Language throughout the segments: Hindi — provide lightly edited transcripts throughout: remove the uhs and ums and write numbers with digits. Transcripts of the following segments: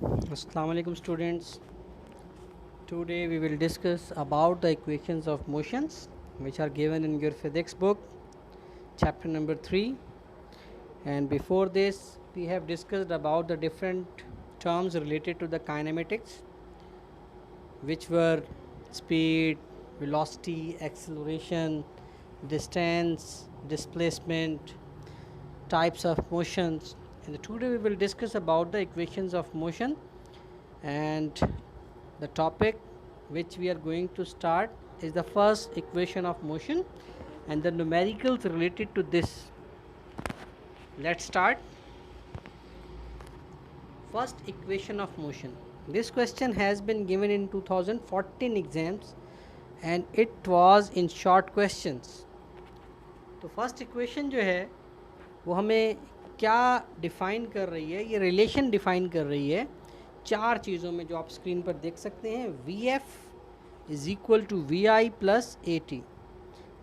Assalamu alaikum students. Today we will discuss about the equations of motions which are given in your physics book chapter number 3, and before this we have discussed about the different terms related to the kinematics, which were speed, velocity, acceleration, distance, displacement, types of motions. And today we will discuss about the equations of motion, and the topic which we are going to start is the first equation of motion and the numericals related to this. Let's start. First equation of motion. This question has been given in 2014 exams and it was in short questions. तो फर्स्ट इक्वेशन जो है वो हमें क्या डिफ़ाइन कर रही है, ये रिलेशन डिफ़ाइन कर रही है चार चीज़ों में जो आप स्क्रीन पर देख सकते हैं. V f is equal to v i plus a t.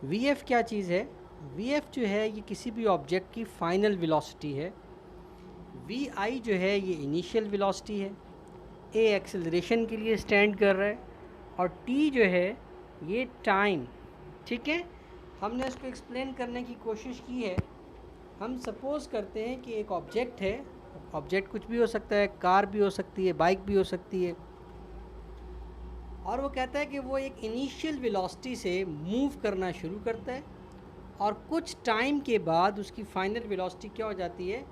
V f क्या चीज़ है? वी एफ जो है ये किसी भी ऑब्जेक्ट की फाइनल वेलोसिटी है. वी आई जो है ये इनिशियल वेलोसिटी है. ए एक्सेलरेशन के लिए स्टैंड कर रहा है और टी जो है ये टाइम. ठीक है, हमने इसको एक्सप्लेन करने की कोशिश की है. हम सपोज़ करते हैं कि एक ऑब्जेक्ट है. ऑब्जेक्ट कुछ भी हो सकता है, कार भी हो सकती है, बाइक भी हो सकती है, और वो कहता है कि वो एक इनिशियल वेलोसिटी से मूव करना शुरू करता है और कुछ टाइम के बाद उसकी फाइनल वेलोसिटी क्या हो जाती है?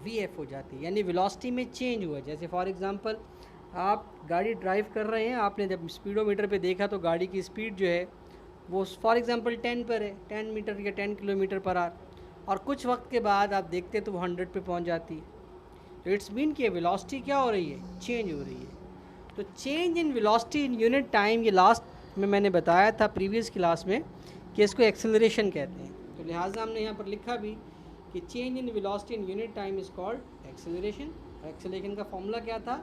वी एफ हो जाती है, यानी वेलोसिटी में चेंज हुआ. जैसे फॉर एग्जांपल आप गाड़ी ड्राइव कर रहे हैं, आपने जब स्पीडोमीटर पे देखा तो गाड़ी की स्पीड जो है वो फॉर एग्जांपल 10 पर है, 10 मीटर या 10 किलोमीटर पर आवर, और कुछ वक्त के बाद आप देखते तो वो 100 पे पहुंच जाती है. तो इट्स मीन कि वेलोसिटी क्या हो रही है? चेंज हो रही है. तो change in velocity in unit time, ये लास्ट में मैंने बताया था प्रीवियस क्लास में कि इसको एक्सेलरेशन कहते हैं. तो लिहाजा हमने यहाँ पर लिखा भी कि change in velocity in unit time is called acceleration. Acceleration का फॉर्मूला क्या था?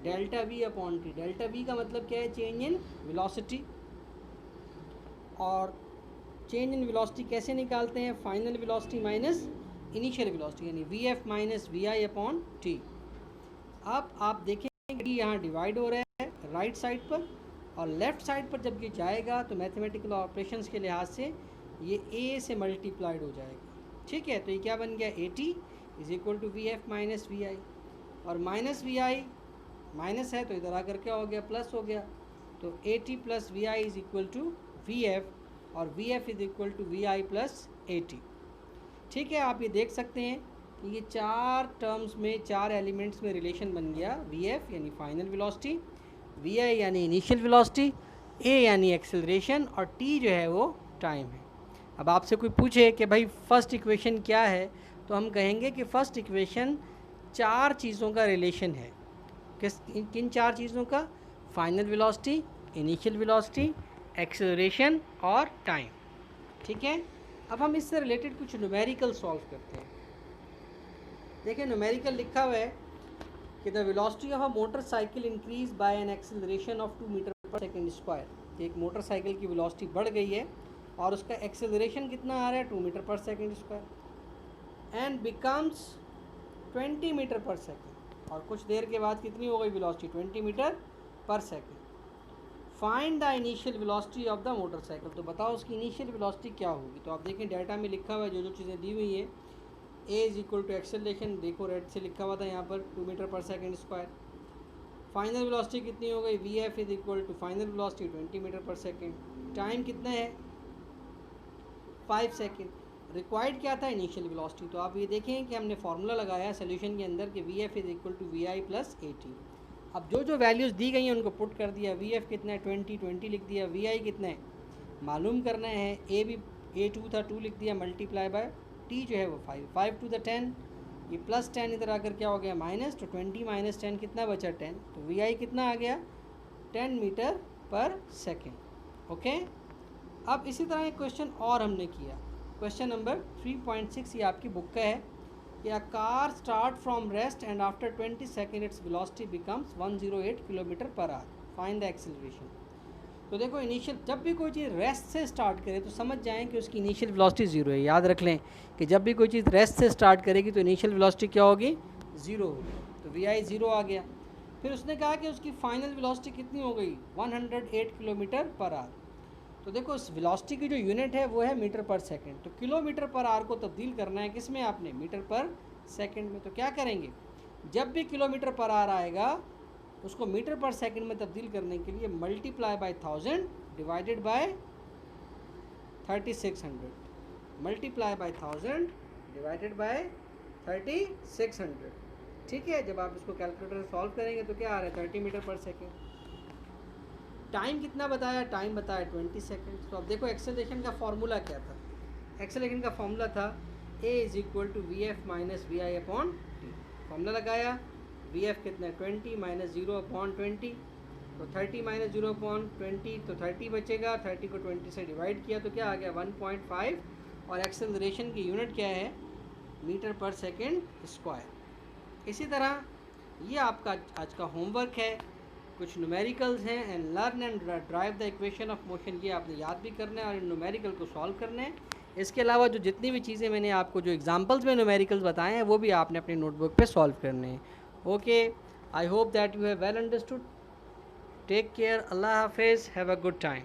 Delta v upon t. Delta v का मतलब क्या है? Change in velocity. और चेंज इन वेलोसिटी कैसे निकालते हैं? Final velocity minus initial velocity, यानी v f minus v i upon t. अब आप देखेंगे कि यहाँ डिवाइड हो रहा है राइट साइड पर, और लेफ़्ट साइड पर जब ये जाएगा तो मैथमेटिकल ऑपरेशंस के लिहाज से ये ए से मल्टीप्लाइड हो जाएगा. ठीक है, तो ये क्या बन गया? A t is equal to v f minus v i, और माइनस वी आई माइनस है तो इधर आकर क्या हो गया? प्लस हो गया. तो a t plus v i is equal to v f, और v f is equal to v i plus a t. ठीक है, आप ये देख सकते हैं कि ये चार टर्म्स में, चार एलिमेंट्स में रिलेशन बन गया. वी एफ यानी फाइनल वेलोसिटी, वी आई यानी इनिशियल वेलोसिटी, ए यानी एक्सेलरेशन, और टी जो है वो टाइम है. अब आपसे कोई पूछे कि भाई फर्स्ट इक्वेशन क्या है, तो हम कहेंगे कि फर्स्ट इक्वेशन चार चीज़ों का रिलेशन है. किन चार चीज़ों का? Final velocity, initial velocity, acceleration और टाइम. ठीक है, अब हम इससे रिलेटेड कुछ न्यूमेरिकल सॉल्व करते हैं. देखिए, न्यूमेरिकल लिखा हुआ है कि the velocity of a motorcycle increase by an acceleration of 2 metre per second square. एक मोटरसाइकिल की वेलोसिटी बढ़ गई है और उसका एक्सेलरेशन कितना आ रहा है? 2 metre per second square, and becomes 20 metre per second. और कुछ देर के बाद कितनी हो गई velocity? 20 metre per second. Find the initial velocity of the motorcycle. तो बताओ उसकी इनिशियल वेलोसिटी क्या होगी? तो आप देखें डाटा में लिखा हुआ है जो चीज़ें दी हुई है. A is equal to acceleration, देखो रेड से लिखा हुआ था यहाँ पर 2 metre per second square. Final velocity कितनी हो गई? V f is equal to final velocity 20 metre per second. Time कितना है? 5 सेकेंड. रिक्वायर्ड क्या था? Initial velocity. तो आप ये देखें कि हमने फार्मूला लगाया सोल्यूशन के अंदर कि v f is equal to v i plus a t. अब जो वैल्यूज़ दी गई हैं उनको पुट कर दिया. वी एफ कितना है? 20 लिख दिया. वी आई कितना है मालूम करना है. ए भी A2 था, 2 लिख दिया, मल्टीप्लाई बाय टी जो है वो 5 टू द 10, ये प्लस 10 इधर आकर क्या हो गया? माइनस. तो 20 माइनस 10 कितना बचा? 10. तो वी आई कितना आ गया? 10 मीटर पर सेकेंड. ओके, अब इसी तरह एक क्वेश्चन और हमने किया. क्वेश्चन नंबर 3.6 ये आपकी बुक का है कि a car start from rest and after 20 second its velocity becomes 108 kilometre per hour. Find the acceleration. तो देखो, इनिशियल जब भी कोई चीज़ रेस्ट से स्टार्ट करे तो समझ जाएं कि उसकी इनिशियल वेलोसिटी ज़ीरो है. याद रख लें कि जब भी कोई चीज़ रेस्ट से स्टार्ट करेगी तो इनिशियल वेलोसिटी क्या होगी? ज़ीरो होगी. तो वी आई ज़ीरो आ गया. फिर उसने कहा कि उसकी फाइनल वेलोसिटी कितनी हो गई 108 किलोमीटर पर आवर। तो देखो इस वेलोसिटी की जो यूनिट है वो है मीटर पर सेकंड, तो किलोमीटर पर आवर को तब्दील करना है किस में आपने, मीटर पर सेकंड में। तो क्या करेंगे, जब भी किलोमीटर पर आवर आएगा उसको मीटर पर सेकंड में तब्दील करने के लिए multiply by 1000 divided by 3600, multiply by 1000 divided by 3600। ठीक है, जब आप इसको कैलकुलेटर से सॉल्व करेंगे तो क्या आ रहा है 30 मीटर पर सेकेंड। टाइम कितना बताया, टाइम बताया 20 सेकेंड। तो अब देखो एक्सेलरेशन का फॉर्मूला क्या था, एक्सेलरेशन का फॉर्मूला था a is equal to v f minus v i upon t. Formula लगाया, वी एफ कितना है 20 माइनस 0 अपॉन 20, तो 30 माइनस 0 अपॉन 20 तो 30 बचेगा, 30 को 20 से डिवाइड किया तो क्या आ गया 1.5, और एक्सेलरेशन की यूनिट क्या है मीटर पर सेकेंड स्क्वायर। इसी तरह ये आपका आज का होमवर्क है, कुछ न्यूमेरिकल्स हैं, and learn and drive the equation of motion, ये आपने याद भी करना है और इन न्यूमेरिकल को सॉल्व करना है। इसके अलावा जो जितनी भी चीज़ें मैंने आपको जो एग्जांपल्स में न्यूमेरिकल्स बताए हैं वो भी आपने अपनी नोटबुक पे सॉल्व करने हैं। Okay, I hope that you have well understood. Take care, अल्लाह हाफिज़, हैव अ गुड टाइम।